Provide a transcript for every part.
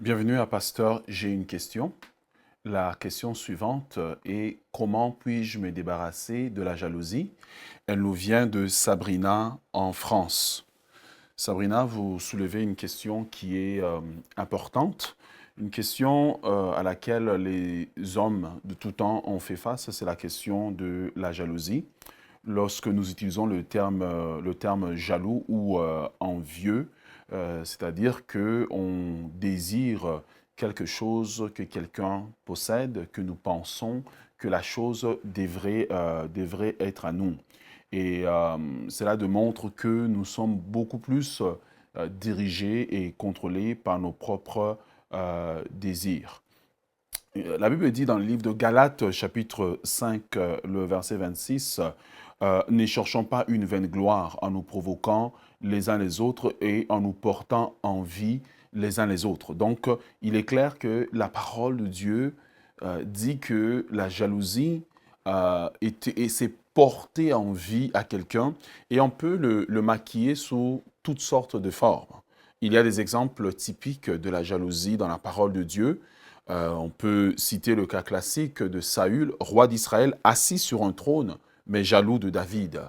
Bienvenue à Pasteur, j'ai une question. La question suivante est comment puis-je me débarrasser de la jalousie? Elle nous vient de Sabrina en France. Sabrina, vous soulevez une question qui est importante, une question à laquelle les hommes de tout temps ont fait face, c'est la question de la jalousie. Lorsque nous utilisons le terme jaloux ou envieux, c'est-à-dire qu'on désire quelque chose que quelqu'un possède, que nous pensons que la chose devrait être à nous. Et cela démontre que nous sommes beaucoup plus dirigés et contrôlés par nos propres désirs. La Bible dit dans le livre de Galates, chapitre 5, le verset 26, ne cherchons pas une vaine gloire en nous provoquant les uns les autres et en nous portant envie les uns les autres. Donc, il est clair que la parole de Dieu dit que la jalousie s'est portée envie à quelqu'un et on peut le maquiller sous toutes sortes de formes. Il y a des exemples typiques de la jalousie dans la parole de Dieu. On peut citer le cas classique de Saül, roi d'Israël, assis sur un trône, mais jaloux de David,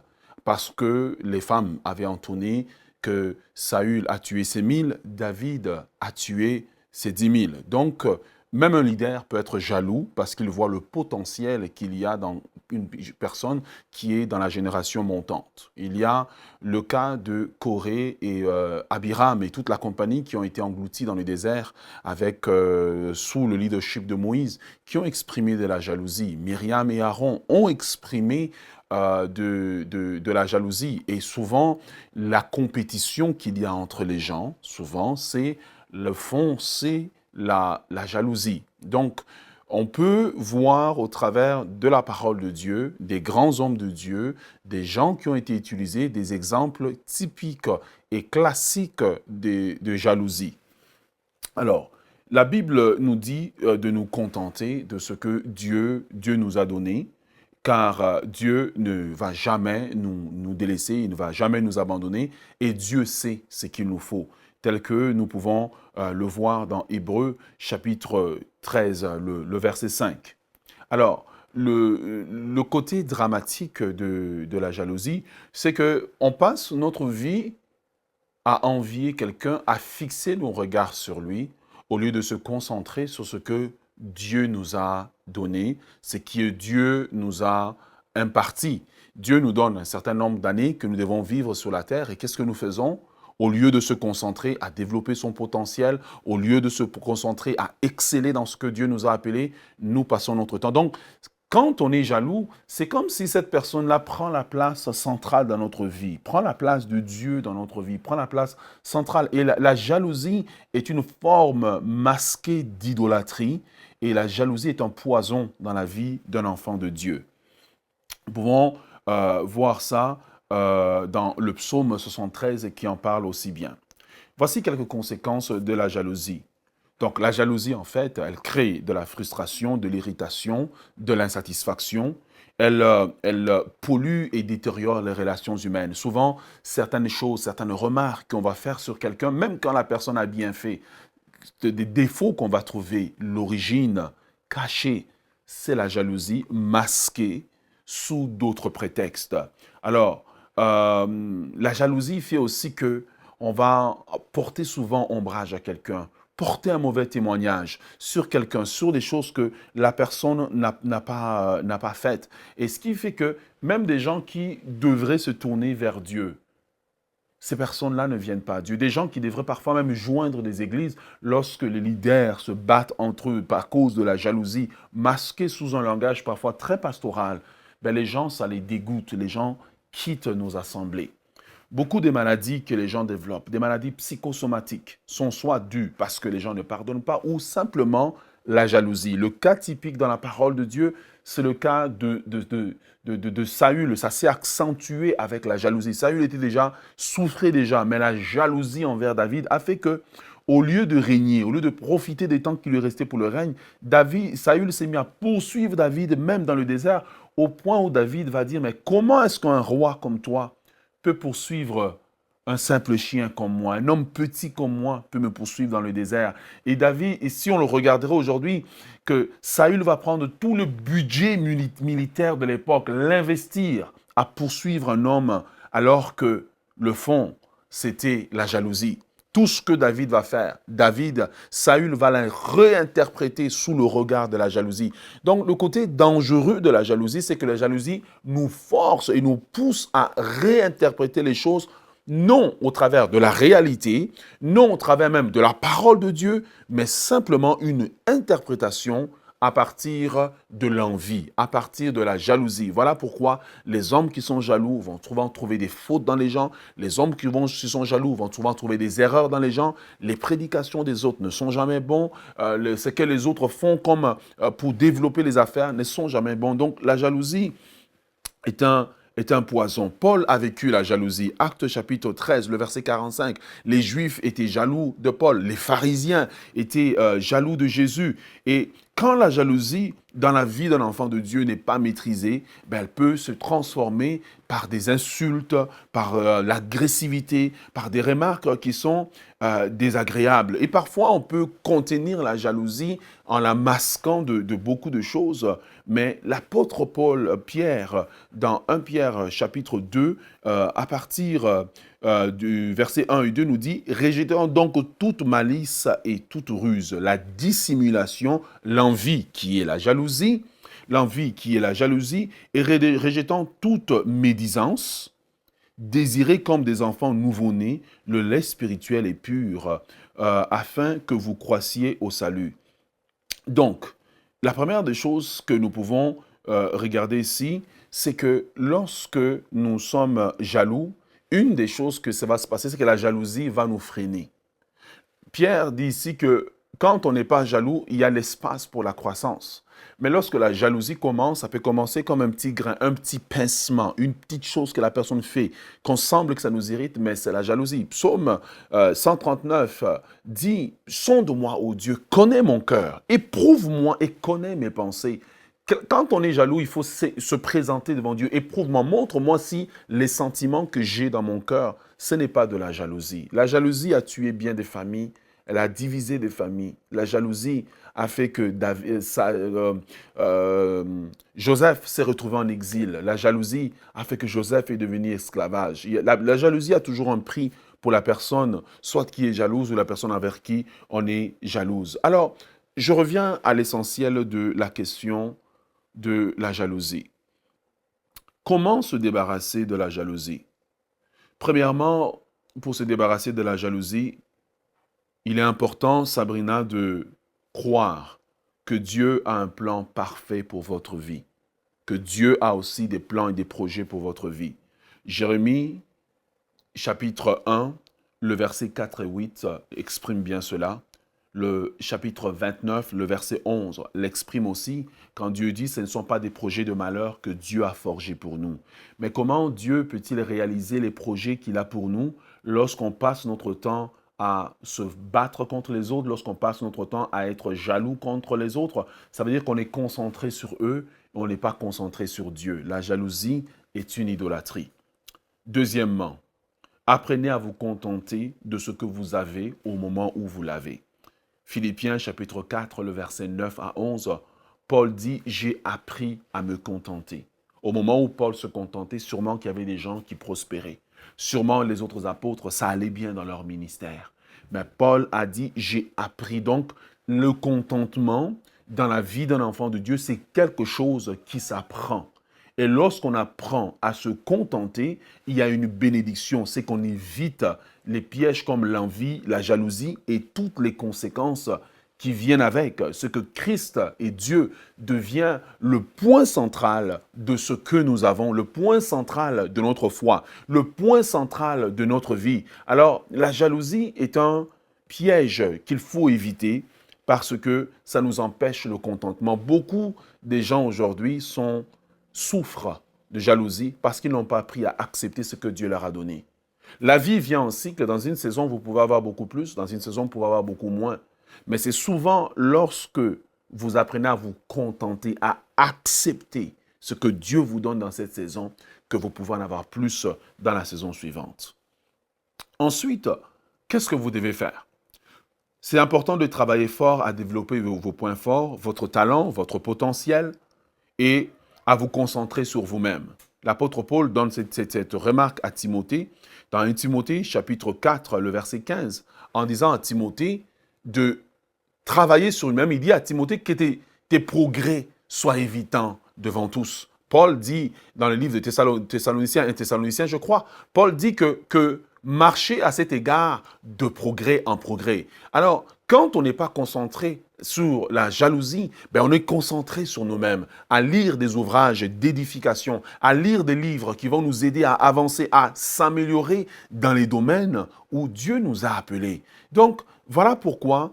parce que les femmes avaient entonné que Saül a tué ses 1000, David a tué ses 10 000. Donc, même un leader peut être jaloux parce qu'il voit le potentiel qu'il y a dans une personne qui est dans la génération montante. Il y a le cas de Corée et Abiram et toute la compagnie qui ont été engloutis dans le désert sous le leadership de Moïse, qui ont exprimé de la jalousie. Myriam et Aaron ont exprimé de la jalousie. Et souvent, la compétition qu'il y a entre les gens, souvent, c'est le fond, c'est la jalousie. Donc, on peut voir au travers de la parole de Dieu, des grands hommes de Dieu, des gens qui ont été utilisés, des exemples typiques et classiques de jalousie. Alors, la Bible nous dit de nous contenter de ce que Dieu nous a donné, car Dieu ne va jamais nous délaisser, il ne va jamais nous abandonner, et Dieu sait ce qu'il nous faut, tel que nous pouvons le voir dans Hébreux chapitre 13, le verset 5. Alors, le côté dramatique de la jalousie, c'est qu'on passe notre vie à envier quelqu'un, à fixer nos regards sur lui, au lieu de se concentrer sur ce que Dieu nous a donné, ce que Dieu nous a imparti. Dieu nous donne un certain nombre d'années que nous devons vivre sur la terre et qu'est-ce que nous faisons? Au lieu de se concentrer à développer son potentiel, au lieu de se concentrer à exceller dans ce que Dieu nous a appelé, nous passons notre temps. Donc, quand on est jaloux, c'est comme si cette personne-là prend la place centrale dans notre vie, prend la place de Dieu dans notre vie, prend la place centrale. Et la jalousie est une forme masquée d'idolâtrie et la jalousie est un poison dans la vie d'un enfant de Dieu. Nous pouvons voir ça dans le psaume 73 qui en parle aussi bien. Voici quelques conséquences de la jalousie. Donc la jalousie, en fait, elle crée de la frustration, de l'irritation, de l'insatisfaction. Elle pollue et détériore les relations humaines. Souvent, certaines choses, certaines remarques qu'on va faire sur quelqu'un, même quand la personne a bien fait, des défauts qu'on va trouver, l'origine cachée, c'est la jalousie masquée sous d'autres prétextes. Alors, la jalousie fait aussi que on va porter souvent ombrage à quelqu'un, porter un mauvais témoignage sur quelqu'un, sur des choses que la personne n'a pas faites. Et ce qui fait que même des gens qui devraient se tourner vers Dieu, ces personnes-là ne viennent pas à Dieu. Des gens qui devraient parfois même joindre des églises lorsque les leaders se battent entre eux par cause de la jalousie, masquée sous un langage parfois très pastoral, ben les gens, ça les dégoûte. Les gens quittent nos assemblées. Beaucoup de maladies que les gens développent, des maladies psychosomatiques, sont soit dues parce que les gens ne pardonnent pas ou simplement la jalousie. Le cas typique dans la parole de Dieu, c'est le cas de Saül. Ça s'est accentué avec la jalousie. Saül souffrait déjà, mais la jalousie envers David a fait que, au lieu de régner, au lieu de profiter des temps qui lui restaient pour le règne, Saül s'est mis à poursuivre David, même dans le désert, au point où David va dire, mais comment est-ce qu'un roi comme toi peut poursuivre un simple chien comme moi, un homme petit comme moi peut me poursuivre dans le désert. Et David, et si on le regarderait aujourd'hui, que Saül va prendre tout le budget militaire de l'époque, l'investir à poursuivre un homme, alors que le fond, c'était la jalousie. Tout ce que David va faire, Saül va la réinterpréter sous le regard de la jalousie. Donc, le côté dangereux de la jalousie, c'est que la jalousie nous force et nous pousse à réinterpréter les choses, non au travers de la réalité, non au travers même de la parole de Dieu, mais simplement une interprétation à partir de l'envie, à partir de la jalousie. Voilà pourquoi les hommes qui sont jaloux vont souvent trouver des fautes dans les gens. Les hommes qui sont jaloux vont souvent trouver des erreurs dans les gens. Les prédications des autres ne sont jamais bons. Ce que les autres font comme pour développer les affaires ne sont jamais bons. Donc la jalousie est un poison. Paul a vécu la jalousie. Actes chapitre 13, le verset 45. Les Juifs étaient jaloux de Paul. Les pharisiens étaient jaloux de Jésus. Et quand la jalousie dans la vie d'un enfant de Dieu n'est pas maîtrisée, elle peut se transformer par des insultes, par l'agressivité, par des remarques qui sont désagréables. Et parfois, on peut contenir la jalousie en la masquant de beaucoup de choses. Mais l'apôtre Pierre, dans 1 Pierre chapitre 2, à partir du verset 1 et 2, nous dit « Rejetons donc toute malice et toute ruse, la dissimulation, l'envie qui est la jalousie, et rejetons toute médisance, désirez comme des enfants nouveau-nés le lait spirituel et pur, afin que vous croissiez au salut. » Donc, la première des choses que nous pouvons regarder ici, c'est que lorsque nous sommes jaloux, une des choses que ça va se passer, c'est que la jalousie va nous freiner. Pierre dit ici que quand on n'est pas jaloux, il y a l'espace pour la croissance. Mais lorsque la jalousie commence, ça peut commencer comme un petit grain, un petit pincement, une petite chose que la personne fait, qu'on semble que ça nous irrite, mais c'est la jalousie. Psaume 139 dit « Sonde-moi, ô Dieu, connais mon cœur, éprouve-moi et connais mes pensées. » Quand on est jaloux, il faut se présenter devant Dieu. Éprouve-moi, montre-moi si les sentiments que j'ai dans mon cœur, ce n'est pas de la jalousie. La jalousie a tué bien des familles, elle a divisé des familles. La jalousie a fait que Joseph s'est retrouvé en exil. La jalousie a fait que Joseph est devenu esclavage. La jalousie a toujours un prix pour la personne, soit qui est jalouse ou la personne envers qui on est jalouse. Alors, je reviens à l'essentiel de la question de la jalousie. Comment se débarrasser de la jalousie? Premièrement, pour se débarrasser de la jalousie, il est important, Sabrina, de croire que Dieu a un plan parfait pour votre vie, que Dieu a aussi des plans et des projets pour votre vie. Jérémie, chapitre 1, le verset 4 et 8 exprime bien cela. Le chapitre 29, le verset 11, l'exprime aussi quand Dieu dit « Ce ne sont pas des projets de malheur que Dieu a forgés pour nous. » Mais comment Dieu peut-il réaliser les projets qu'il a pour nous lorsqu'on passe notre temps à se battre contre les autres, lorsqu'on passe notre temps à être jaloux contre les autres? Ça veut dire qu'on est concentré sur eux et on n'est pas concentré sur Dieu. La jalousie est une idolâtrie. Deuxièmement, apprenez à vous contenter de ce que vous avez au moment où vous l'avez. Philippiens chapitre 4, le verset 9 à 11, Paul dit « J'ai appris à me contenter ». Au moment où Paul se contentait, sûrement qu'il y avait des gens qui prospéraient. Sûrement les autres apôtres, ça allait bien dans leur ministère. Mais Paul a dit « J'ai appris ». Donc, le contentement dans la vie d'un enfant de Dieu, c'est quelque chose qui s'apprend. Et lorsqu'on apprend à se contenter, il y a une bénédiction. C'est qu'on évite les pièges comme l'envie, la jalousie et toutes les conséquences qui viennent avec. Ce que Christ et Dieu devient le point central de ce que nous avons, le point central de notre foi, le point central de notre vie. Alors, la jalousie est un piège qu'il faut éviter parce que ça nous empêche le contentement. Beaucoup des gens aujourd'hui souffrent de jalousie parce qu'ils n'ont pas appris à accepter ce que Dieu leur a donné. La vie vient en cycle. Dans une saison, vous pouvez avoir beaucoup plus. Dans une saison, vous pouvez avoir beaucoup moins. Mais c'est souvent lorsque vous apprenez à vous contenter, à accepter ce que Dieu vous donne dans cette saison, que vous pouvez en avoir plus dans la saison suivante. Ensuite, qu'est-ce que vous devez faire? C'est important de travailler fort à développer vos points forts, votre talent, votre potentiel et à vous concentrer sur vous-même. L'apôtre Paul donne cette remarque à Timothée, dans 1 Timothée chapitre 4, le verset 15, en disant à Timothée de travailler sur lui-même. Il dit à Timothée que tes progrès soient évidents devant tous. Paul dit dans le livre de Thessaloniciens, un Thessaloniciens, je crois, Paul dit que marcher à cet égard de progrès en progrès. Alors, quand on n'est pas concentré sur la jalousie, on est concentré sur nous-mêmes, à lire des ouvrages d'édification, à lire des livres qui vont nous aider à avancer, à s'améliorer dans les domaines où Dieu nous a appelés. Donc, voilà pourquoi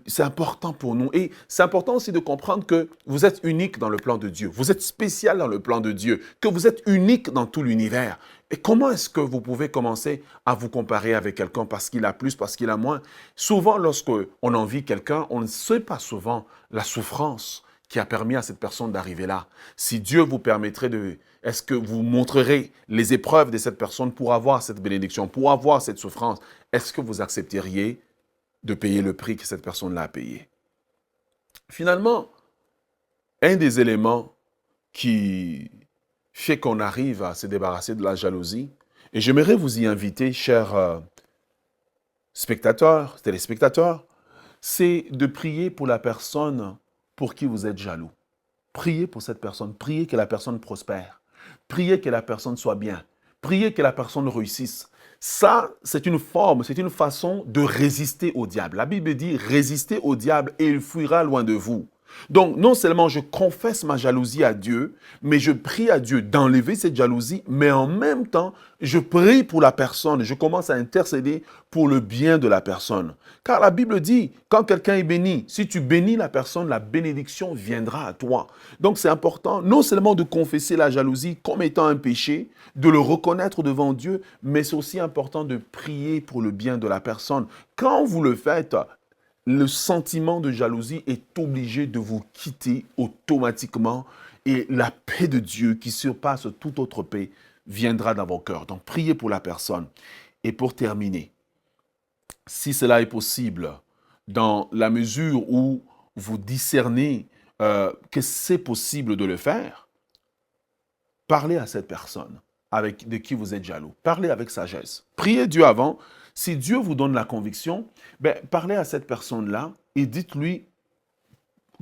c'est important pour nous. Et c'est important aussi de comprendre que vous êtes unique dans le plan de Dieu. Vous êtes spécial dans le plan de Dieu. Que vous êtes unique dans tout l'univers. Et comment est-ce que vous pouvez commencer à vous comparer avec quelqu'un parce qu'il a plus, parce qu'il a moins? Souvent, lorsqu'on envie quelqu'un, on ne sait pas souvent la souffrance qui a permis à cette personne d'arriver là. Si Dieu vous permettrait est-ce que vous montrerez les épreuves de cette personne pour avoir cette bénédiction, pour avoir cette souffrance? Est-ce que vous accepteriez de payer le prix que cette personne-là a payé? Finalement, un des éléments qui fait qu'on arrive à se débarrasser de la jalousie, et j'aimerais vous y inviter, chers spectateurs, téléspectateurs, c'est de prier pour la personne pour qui vous êtes jaloux. Priez pour cette personne, priez que la personne prospère, priez que la personne soit bien, priez que la personne réussisse. Ça, c'est une forme, c'est une façon de résister au diable. La Bible dit, résistez au diable et il fuira loin de vous. Donc, non seulement je confesse ma jalousie à Dieu, mais je prie à Dieu d'enlever cette jalousie, mais en même temps, je prie pour la personne, je commence à intercéder pour le bien de la personne. Car la Bible dit, quand quelqu'un est béni, si tu bénis la personne, la bénédiction viendra à toi. Donc, c'est important non seulement de confesser la jalousie comme étant un péché, de le reconnaître devant Dieu, mais c'est aussi important de prier pour le bien de la personne. Quand vous le faites, le sentiment de jalousie est obligé de vous quitter automatiquement et la paix de Dieu qui surpasse toute autre paix viendra dans vos cœurs. Donc, priez pour la personne. Et pour terminer, si cela est possible, dans la mesure où vous discernez que c'est possible de le faire, parlez à cette personne de qui vous êtes jaloux. Parlez avec sagesse. Priez Dieu avant. Si Dieu vous donne la conviction, parlez à cette personne-là et dites-lui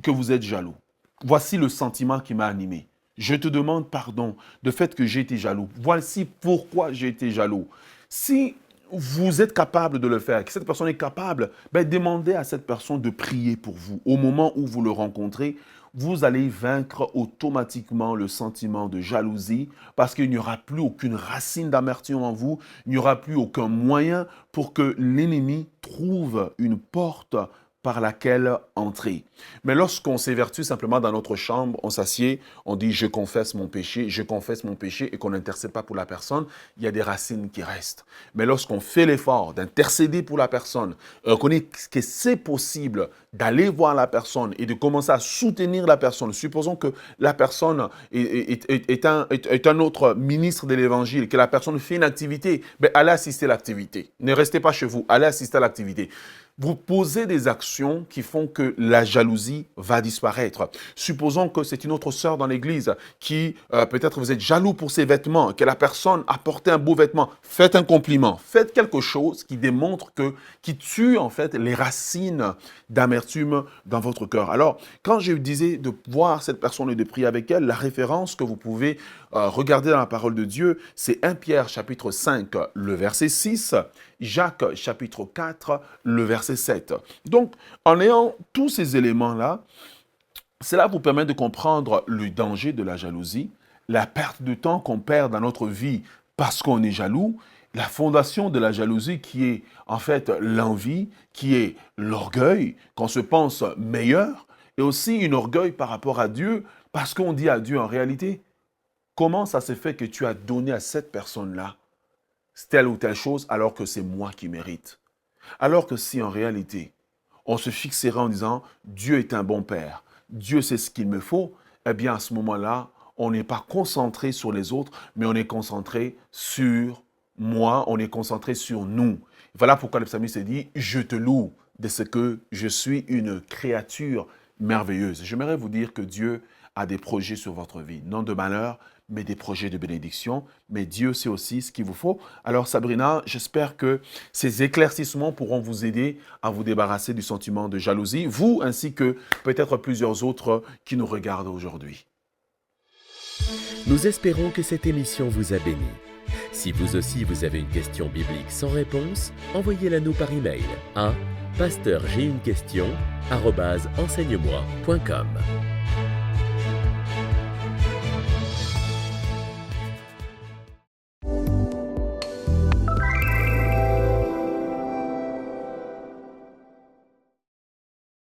que vous êtes jaloux. Voici le sentiment qui m'a animé. Je te demande pardon du fait que j'ai été jaloux. Voici pourquoi j'ai été jaloux. Si vous êtes capable de le faire, que cette personne est capable, demandez à cette personne de prier pour vous. Au moment où vous le rencontrez, vous allez vaincre automatiquement le sentiment de jalousie parce qu'il n'y aura plus aucune racine d'amertume en vous, il n'y aura plus aucun moyen pour que l'ennemi trouve une porte par laquelle entrer. Mais lorsqu'on s'évertue simplement dans notre chambre, on s'assied, on dit « je confesse mon péché » et qu'on n'intercède pas pour la personne, il y a des racines qui restent. Mais lorsqu'on fait l'effort d'intercéder pour la personne, reconnaît que c'est possible d'aller voir la personne et de commencer à soutenir la personne, supposons que la personne est un autre ministre de l'Évangile, que la personne fait une activité, allez assister à l'activité. Ne restez pas chez vous, allez assister à l'activité. Vous posez des actions qui font que la jalousie va disparaître. Supposons que c'est une autre sœur dans l'église qui, peut-être vous êtes jaloux pour ses vêtements, que la personne a porté un beau vêtement. Faites un compliment, faites quelque chose qui démontre qui tue en fait les racines d'amertume dans votre cœur. Alors, quand je disais de voir cette personne et de prier avec elle, la référence que vous pouvez regarder dans la parole de Dieu, c'est 1 Pierre chapitre 5, le verset 6, Jacques chapitre 4, le verset 7. Donc, en ayant tous ces éléments-là, cela vous permet de comprendre le danger de la jalousie, la perte de temps qu'on perd dans notre vie parce qu'on est jaloux, la fondation de la jalousie qui est en fait l'envie, qui est l'orgueil, qu'on se pense meilleur, et aussi une orgueil par rapport à Dieu, parce qu'on dit à Dieu en réalité, comment ça se fait que tu as donné à cette personne-là telle ou telle chose alors que c'est moi qui mérite? Alors que si en réalité, on se fixerait en disant « Dieu est un bon Père, Dieu sait ce qu'il me faut », eh bien à ce moment-là, on n'est pas concentré sur les autres, mais on est concentré sur moi, on est concentré sur nous. Voilà pourquoi le psalmiste dit « Je te loue de ce que je suis une créature merveilleuse ». J'aimerais vous dire que Dieu a des projets sur votre vie, non de malheur, mais des projets de bénédiction. Mais Dieu sait aussi ce qu'il vous faut. Alors Sabrina, j'espère que ces éclaircissements pourront vous aider à vous débarrasser du sentiment de jalousie, vous ainsi que peut-être plusieurs autres qui nous regardent aujourd'hui. Nous espérons que cette émission vous a béni. Si vous aussi vous avez une question biblique sans réponse, envoyez-la nous par email à pasteurj'aiunequestion@enseigne-moi.com.